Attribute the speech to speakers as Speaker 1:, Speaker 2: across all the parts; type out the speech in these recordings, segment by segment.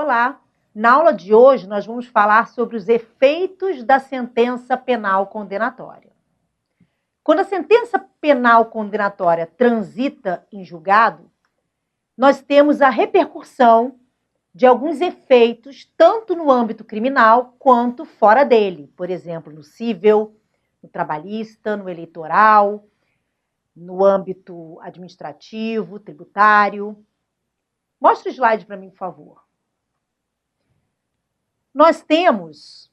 Speaker 1: Olá! Na aula de hoje, nós vamos falar sobre os efeitos da sentença penal condenatória. Quando a sentença penal condenatória transita em julgado, nós temos a repercussão de alguns efeitos, tanto no âmbito criminal quanto fora dele. Por exemplo, no cível, no trabalhista, no eleitoral, no âmbito administrativo, tributário. Mostra o slide para mim, por favor. Nós temos,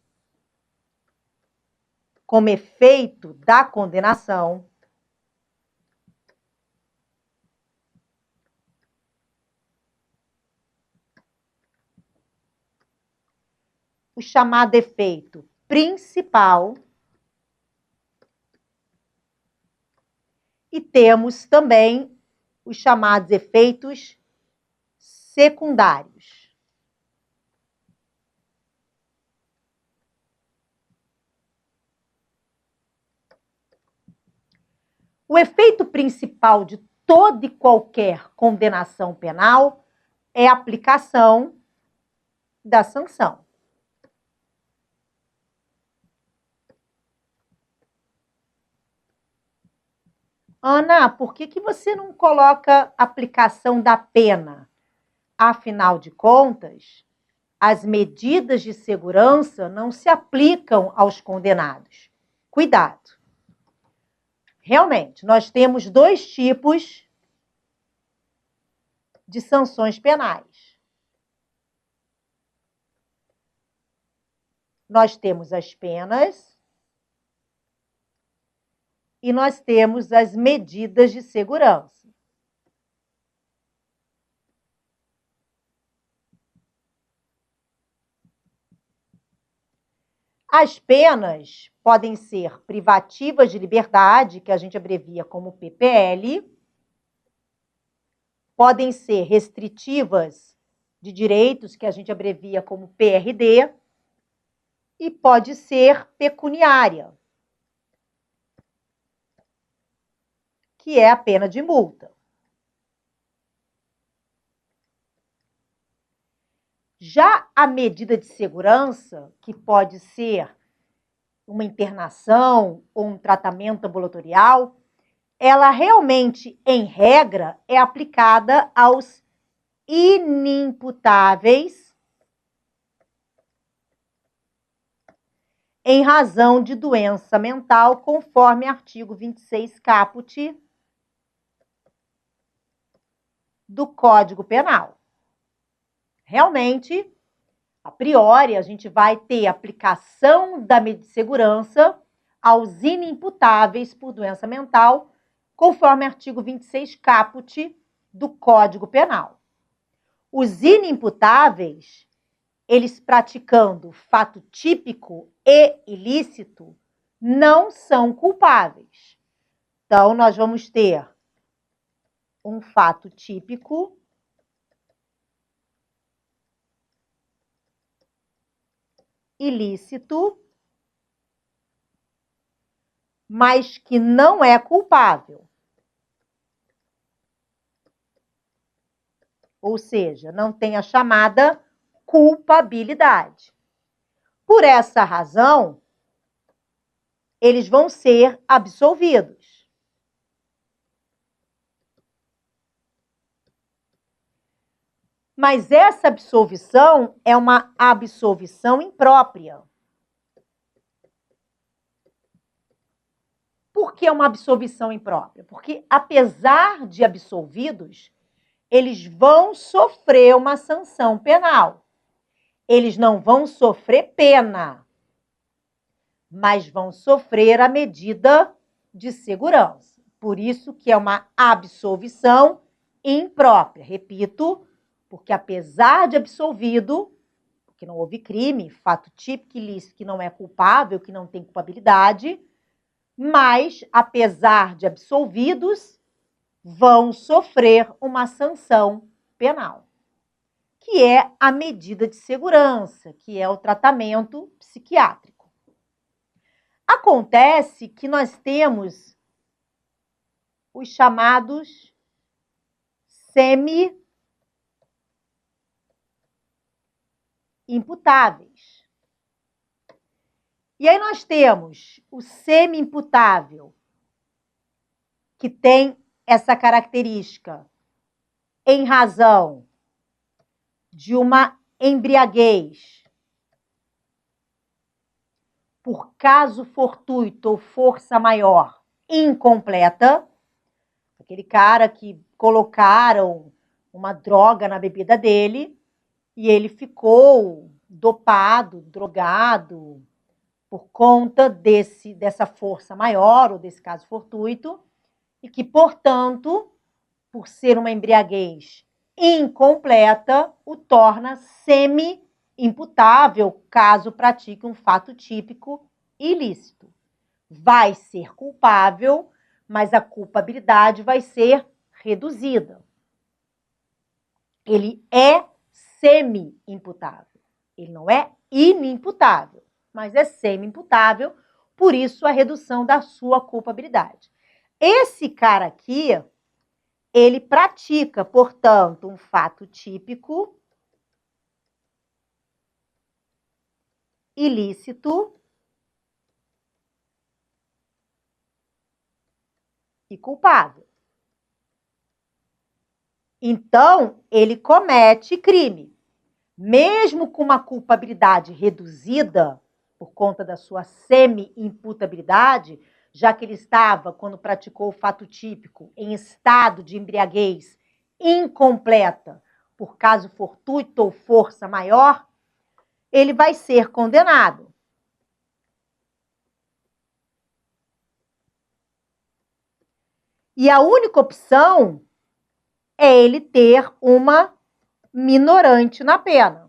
Speaker 1: como efeito da condenação, o chamado efeito principal e temos também os chamados efeitos secundários. O efeito principal de toda e qualquer condenação penal é a aplicação da sanção. Ana, por que você não coloca aplicação da pena? Afinal de contas, as medidas de segurança não se aplicam aos condenados. Cuidado! Realmente, nós temos dois tipos de sanções penais. Nós temos as penas e nós temos as medidas de segurança. As penas podem ser privativas de liberdade, que a gente abrevia como PPL, podem ser restritivas de direitos, que a gente abrevia como PRD, e pode ser pecuniária, que é a pena de multa. Já a medida de segurança, que pode ser uma internação ou um tratamento ambulatorial, ela realmente, em regra, é aplicada aos inimputáveis em razão de doença mental, conforme artigo 26 caput do Código Penal. Realmente, a priori, a gente vai ter aplicação da medida de segurança aos inimputáveis por doença mental, conforme artigo 26 caput do Código Penal. Os inimputáveis, eles praticando fato típico e ilícito, não são culpáveis. Então, nós vamos ter um fato típico ilícito, mas que não é culpável. Ou seja, não tem a chamada culpabilidade. Por essa razão, eles vão ser absolvidos. Mas essa absolvição é uma absolvição imprópria. Por que uma absolvição imprópria? Porque, apesar de absolvidos, eles vão sofrer uma sanção penal. Eles não vão sofrer pena, mas vão sofrer a medida de segurança. Por isso que é uma absolvição imprópria. Repito, porque apesar de absolvido, porque não houve crime, fato típico ilícito que não é culpável, que não tem culpabilidade, mas, apesar de absolvidos, vão sofrer uma sanção penal, que é a medida de segurança, que é o tratamento psiquiátrico. Acontece que nós temos os chamados imputáveis. E aí nós temos o semi-imputável, que tem essa característica em razão de uma embriaguez por caso fortuito ou força maior incompleta, aquele cara que colocaram uma droga na bebida dele e ele ficou dopado, drogado, por conta dessa força maior, ou desse caso fortuito, e que, portanto, por ser uma embriaguez incompleta, o torna semi-imputável caso pratique um fato típico ilícito. Vai ser culpável, mas a culpabilidade vai ser reduzida. Ele é semi-imputável. Ele não é inimputável, mas é semi-imputável, por isso a redução da sua culpabilidade. Esse cara aqui, ele pratica, portanto, um fato típico ilícito e culpável. Então, ele comete crime. Mesmo com uma culpabilidade reduzida, por conta da sua semi-imputabilidade, já que ele estava, quando praticou o fato típico, em estado de embriaguez incompleta, por caso fortuito ou força maior, ele vai ser condenado. E a única opção é ele ter uma minorante na pena.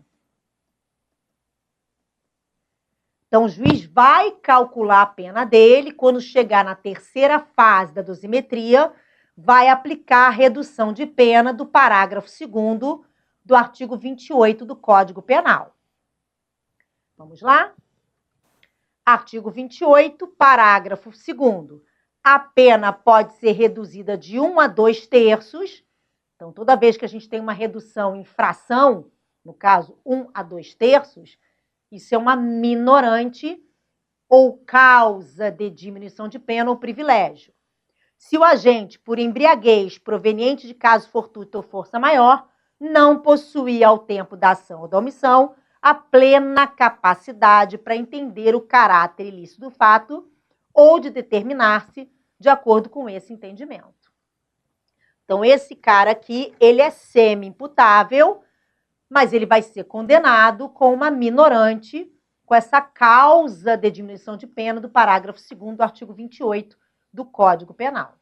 Speaker 1: Então, o juiz vai calcular a pena dele, quando chegar na terceira fase da dosimetria, vai aplicar a redução de pena do parágrafo 2º do artigo 28 do Código Penal. Vamos lá? Artigo 28, parágrafo 2º. A pena pode ser reduzida de 1 a 2/3. Então, toda vez que a gente tem uma redução em fração, no caso, 1 a 2/3, isso é uma minorante ou causa de diminuição de pena ou privilégio. Se o agente, por embriaguez proveniente de caso fortuito ou força maior, não possuía ao tempo da ação ou da omissão a plena capacidade para entender o caráter ilícito do fato ou de determinar-se de acordo com esse entendimento. Então, esse cara aqui, ele é semi-imputável, mas ele vai ser condenado com uma minorante, com essa causa de diminuição de pena do parágrafo 2º do artigo 28 do Código Penal.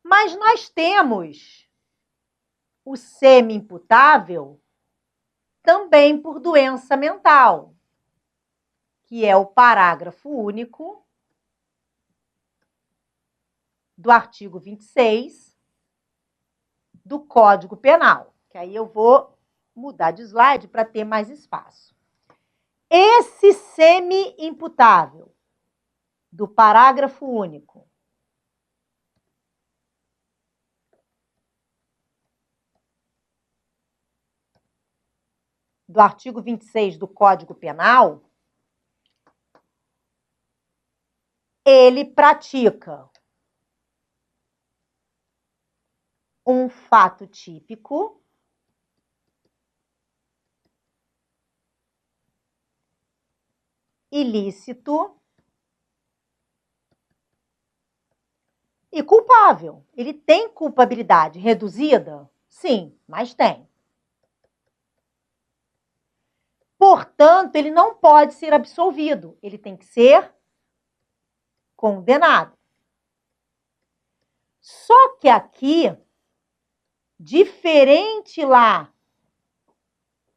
Speaker 1: Mas nós temos o semi-imputável também por doença mental, que é o parágrafo único do artigo 26 do Código Penal. Que aí eu vou mudar de slide para ter mais espaço. Esse semi-imputável do parágrafo único do artigo 26 do Código Penal, ele pratica um fato típico ilícito e culpável. Ele tem culpabilidade reduzida? Sim, mas tem. Portanto, ele não pode ser absolvido. Ele tem que ser condenado. Só que aqui, diferente lá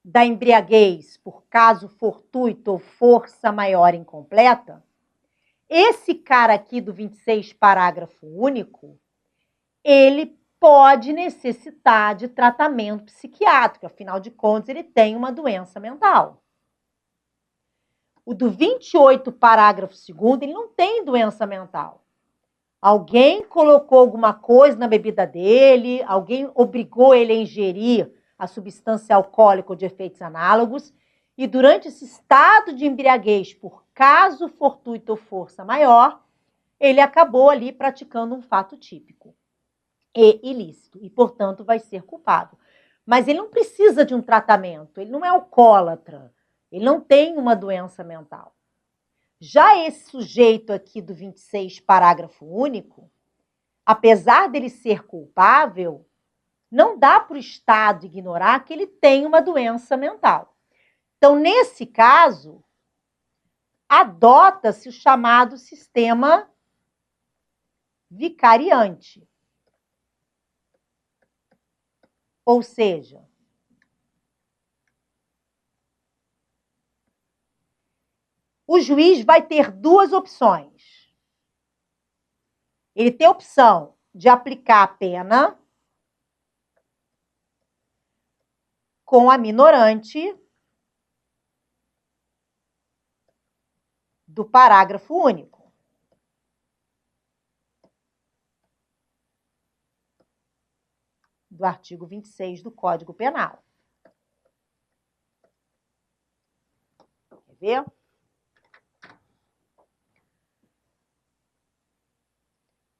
Speaker 1: da embriaguez por caso fortuito ou força maior incompleta, esse cara aqui do 26, parágrafo único, ele pode necessitar de tratamento psiquiátrico, afinal de contas, ele tem uma doença mental. O do 28, parágrafo 2º, ele não tem doença mental. Alguém colocou alguma coisa na bebida dele, alguém obrigou ele a ingerir a substância alcoólica ou de efeitos análogos, e durante esse estado de embriaguez, por caso fortuito ou força maior, ele acabou ali praticando um fato típico e ilícito, e, portanto, vai ser culpado. Mas ele não precisa de um tratamento, ele não é alcoólatra, ele não tem uma doença mental. Já esse sujeito aqui do 26, parágrafo único, apesar dele ser culpável, não dá para o Estado ignorar que ele tem uma doença mental. Então, nesse caso, adota-se o chamado sistema vicariante. Ou seja, o juiz vai ter duas opções. Ele tem a opção de aplicar a pena com a minorante do parágrafo único. Do artigo 26 do Código Penal. Quer ver?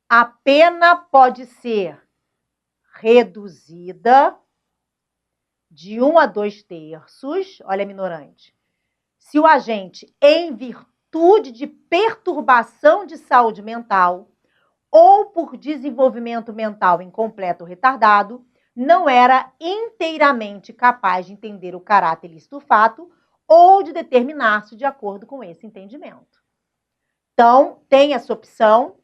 Speaker 1: A pena pode ser reduzida de 1 a 2 terços, olha a minorante, se o agente, em virtude de perturbação de saúde mental ou por desenvolvimento mental incompleto ou retardado, não era inteiramente capaz de entender o caráter ilícito do fato ou de determinar-se de acordo com esse entendimento. Então, tem essa opção,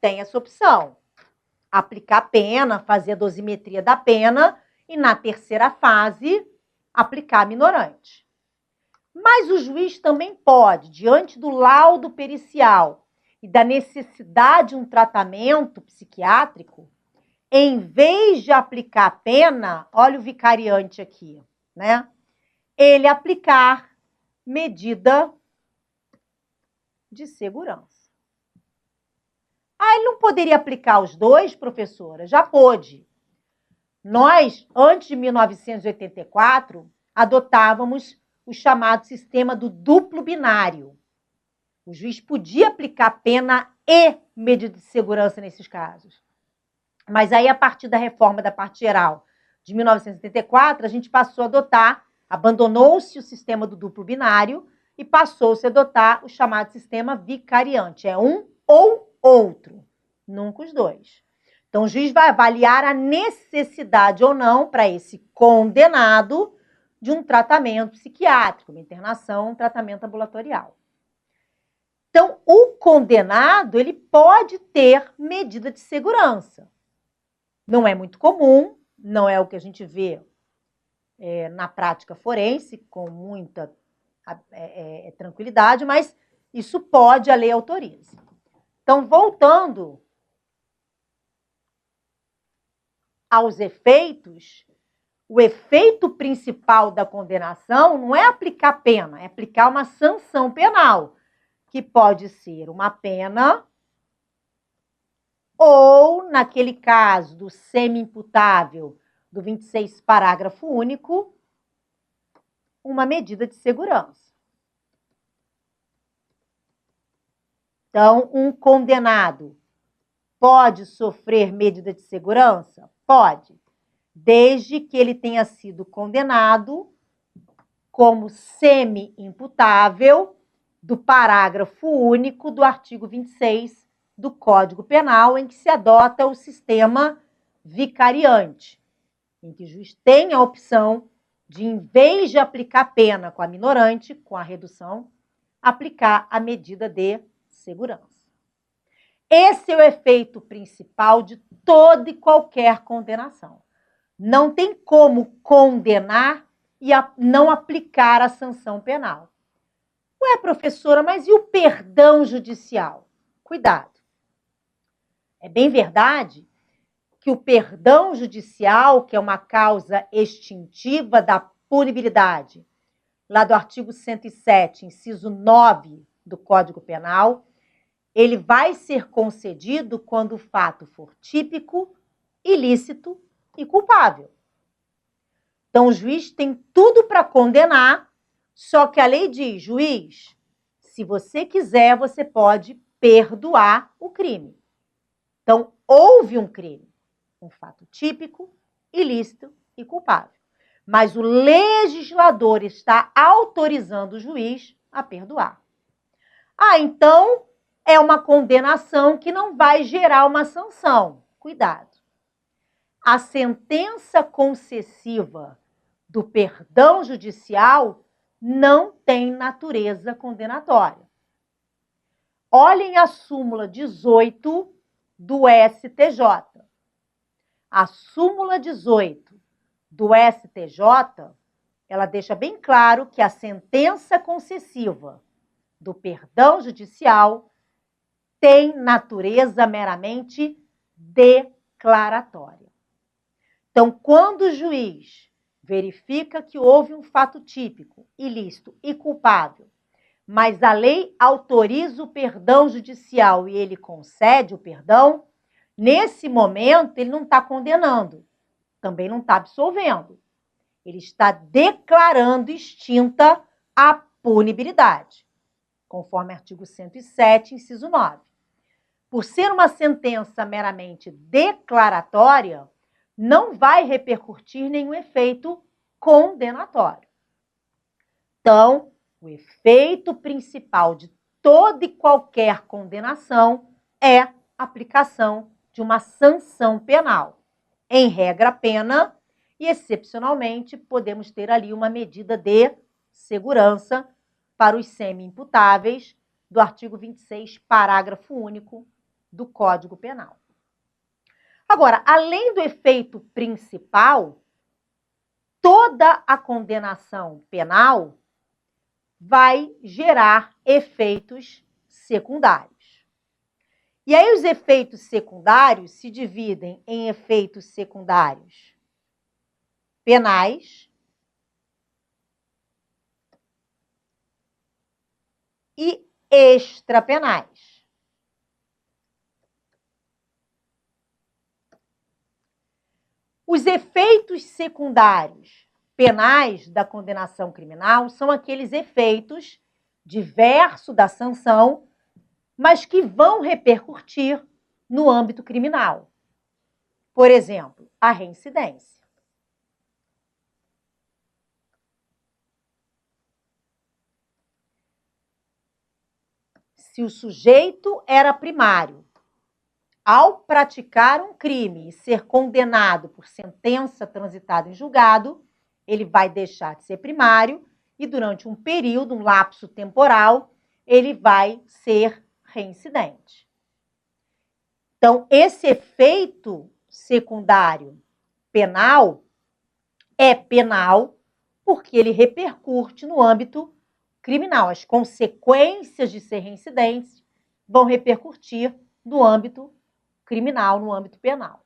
Speaker 1: aplicar pena, fazer a dosimetria da pena e, na terceira fase, aplicar a minorante. Mas o juiz também pode, diante do laudo pericial e da necessidade de um tratamento psiquiátrico, em vez de aplicar a pena, olha o vicariante aqui, né? Ele aplicar medida de segurança. Ele não poderia aplicar os dois, professora? Já pôde. Nós, antes de 1984, adotávamos o chamado sistema do duplo binário. O juiz podia aplicar pena e medida de segurança nesses casos. Mas aí, a partir da reforma da parte geral de 1974, a gente passou a adotar, abandonou-se o sistema do duplo binário e passou-se a adotar o chamado sistema vicariante. É um ou outro, nunca os dois. Então, o juiz vai avaliar a necessidade ou não para esse condenado de um tratamento psiquiátrico, uma internação, um tratamento ambulatorial. Então, o condenado, ele pode ter medida de segurança. Não é muito comum, não é o que a gente vê na prática forense, com muita tranquilidade, mas isso pode, a lei autoriza. Então, voltando aos efeitos, o efeito principal da condenação não é aplicar pena, é aplicar uma sanção penal, que pode ser uma pena ou, naquele caso do semi-imputável do 26, parágrafo único, uma medida de segurança. Então, um condenado pode sofrer medida de segurança? Pode, desde que ele tenha sido condenado como semi-imputável do parágrafo único do artigo 26 do Código Penal, em que se adota o sistema vicariante, em que o juiz tem a opção de, em vez de aplicar pena com a minorante, com a redução, aplicar a medida de segurança. Esse é o efeito principal de toda e qualquer condenação. Não tem como condenar e não aplicar a sanção penal. Ué, professora, mas e o perdão judicial? Cuidado. É bem verdade que o perdão judicial, que é uma causa extintiva da punibilidade, lá do artigo 107, inciso 9 do Código Penal, ele vai ser concedido quando o fato for típico, ilícito e culpável. Então, o juiz tem tudo para condenar, só que a lei diz, juiz, se você quiser, você pode perdoar o crime. Então, houve um crime, um fato típico, ilícito e culpável. Mas o legislador está autorizando o juiz a perdoar. Ah, então é uma condenação que não vai gerar uma sanção. Cuidado. A sentença concessiva do perdão judicial não tem natureza condenatória. Olhem a súmula 18 do STJ. A súmula 18 do STJ, ela deixa bem claro que a sentença concessiva do perdão judicial tem natureza meramente declaratória. Então, quando o juiz verifica que houve um fato típico, ilícito e culpável, mas a lei autoriza o perdão judicial e ele concede o perdão, nesse momento ele não está condenando, também não está absolvendo. Ele está declarando extinta a punibilidade, conforme artigo 107, inciso 9. Por ser uma sentença meramente declaratória, não vai repercutir nenhum efeito condenatório. Então, o efeito principal de toda e qualquer condenação é a aplicação de uma sanção penal. Em regra, pena, e excepcionalmente podemos ter ali uma medida de segurança para os semi-imputáveis do artigo 26, parágrafo único do Código Penal. Agora, além do efeito principal, toda a condenação penal vai gerar efeitos secundários. E aí os efeitos secundários se dividem em efeitos secundários penais e extrapenais. Os efeitos secundários penais da condenação criminal são aqueles efeitos diversos da sanção, mas que vão repercutir no âmbito criminal. Por exemplo, a reincidência. Se o sujeito era primário, ao praticar um crime e ser condenado por sentença transitada em julgado, ele vai deixar de ser primário e durante um período, um lapso temporal, ele vai ser reincidente. Então, esse efeito secundário penal é penal porque ele repercute no âmbito criminal. As consequências de ser reincidente vão repercutir no âmbito criminal, no âmbito penal.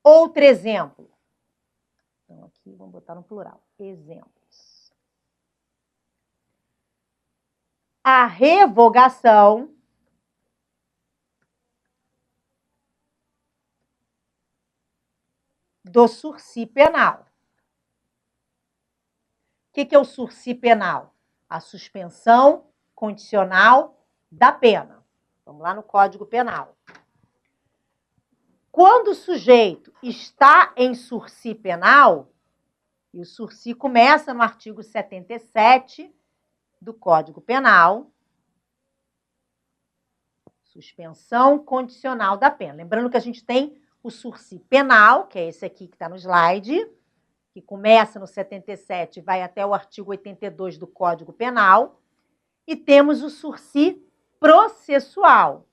Speaker 1: Outro exemplo. Então, aqui vamos botar no plural. Exemplos. A revogação do sursi penal. O que é o sursi penal? A suspensão condicional da pena. Vamos lá no Código Penal. Quando o sujeito está em sursi penal, e o sursi começa no artigo 77 do Código Penal, suspensão condicional da pena. Lembrando que a gente tem o sursi penal, que é esse aqui que está no slide, que começa no 77 e vai até o artigo 82 do Código Penal, e temos o sursi processual,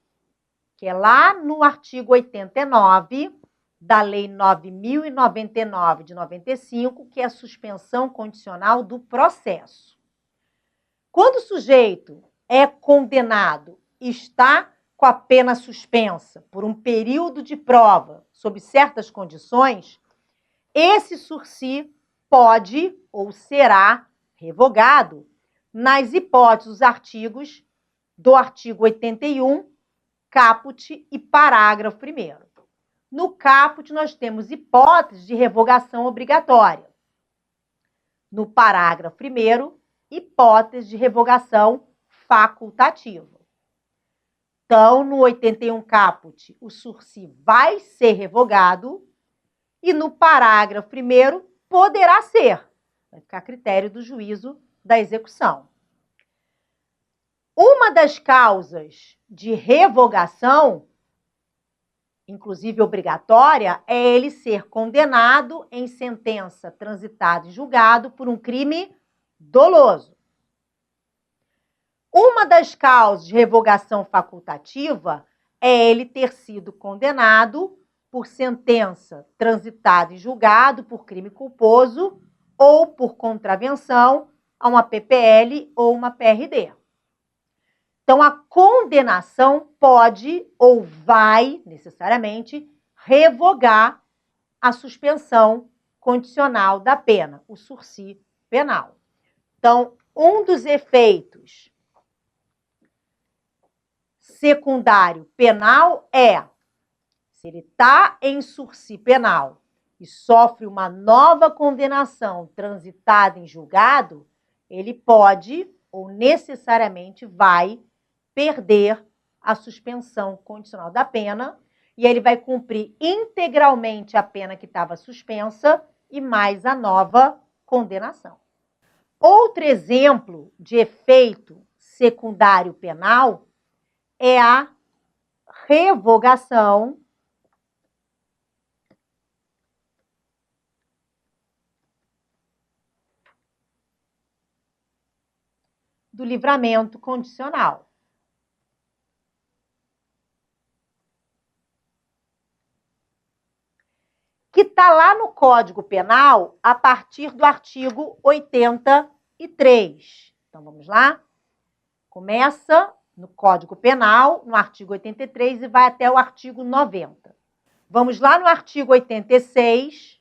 Speaker 1: que é lá no artigo 89 da Lei 9.099 de 95, que é a suspensão condicional do processo. Quando o sujeito é condenado e está com a pena suspensa por um período de prova, sob certas condições, esse sursi pode ou será revogado nas hipóteses dos artigos do artigo 81, caput e parágrafo 1º. No caput, nós temos hipótese de revogação obrigatória. no parágrafo 1º, hipótese de revogação facultativa. Então, no 81 caput, o sursi vai ser revogado e no parágrafo 1º poderá ser. Vai ficar a critério do juízo da execução. Uma das causas de revogação, inclusive obrigatória, é ele ser condenado em sentença transitada e julgado por um crime doloso. Uma das causas de revogação facultativa é ele ter sido condenado por sentença transitada e julgado por crime culposo ou por contravenção a uma PPL ou uma PRD. Então, a condenação pode ou vai, necessariamente, revogar a suspensão condicional da pena, o sursi penal. Então, um dos efeitos secundário penal é, se ele está em sursi penal e sofre uma nova condenação transitada em julgado, ele pode ou necessariamente vai perder a suspensão condicional da pena e ele vai cumprir integralmente a pena que estava suspensa e mais a nova condenação. Outro exemplo de efeito secundário penal é a revogação do livramento condicional. Que está lá no Código Penal a partir do artigo 83. Então, vamos lá? Começa no Código Penal, no artigo 83, e vai até o artigo 90. Vamos lá no artigo 86.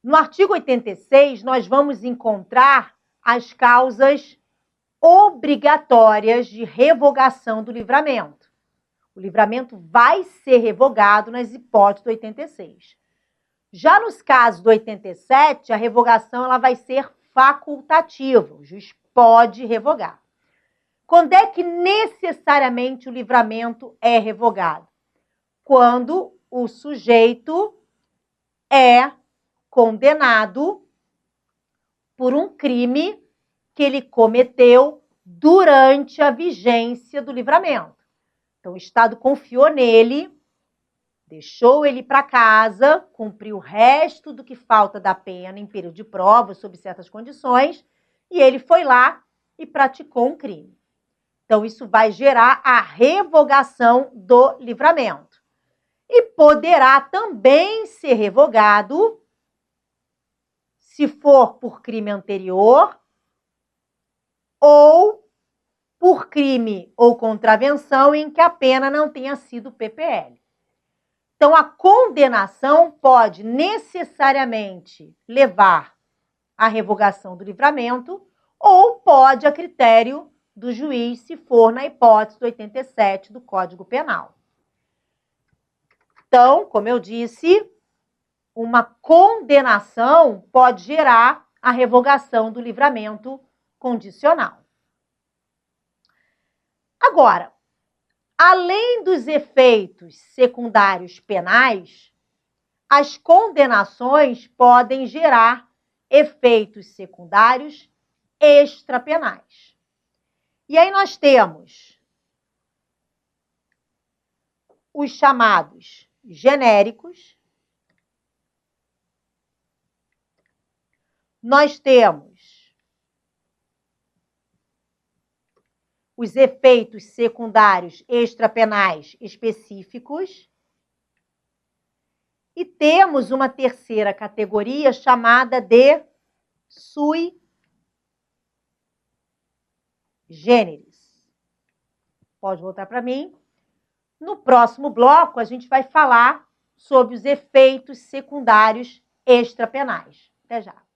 Speaker 1: No artigo 86, nós vamos encontrar as causas obrigatórias de revogação do livramento. O livramento vai ser revogado nas hipóteses do 86. Já nos casos do 87, a revogação ela vai ser facultativa. O juiz pode revogar. Quando é que necessariamente o livramento é revogado? Quando o sujeito é condenado por um crime que ele cometeu durante a vigência do livramento. Então, o Estado confiou nele, deixou ele para casa, cumpriu o resto do que falta da pena em período de prova, sob certas condições, e ele foi lá e praticou um crime. Então, isso vai gerar a revogação do livramento. E poderá também ser revogado se for por crime anterior ou por crime ou contravenção em que a pena não tenha sido PPL. Então, a condenação pode necessariamente levar à revogação do livramento ou pode a critério do juiz, se for na hipótese do 87 do Código Penal. Então, como eu disse, uma condenação pode gerar a revogação do livramento condicional. Agora, além dos efeitos secundários penais, as condenações podem gerar efeitos secundários extrapenais. E aí nós temos os chamados genéricos, nós temos os efeitos secundários extrapenais específicos e temos uma terceira categoria chamada de sui generis. Pode voltar para mim. No próximo bloco, a gente vai falar sobre os efeitos secundários extrapenais. Até já.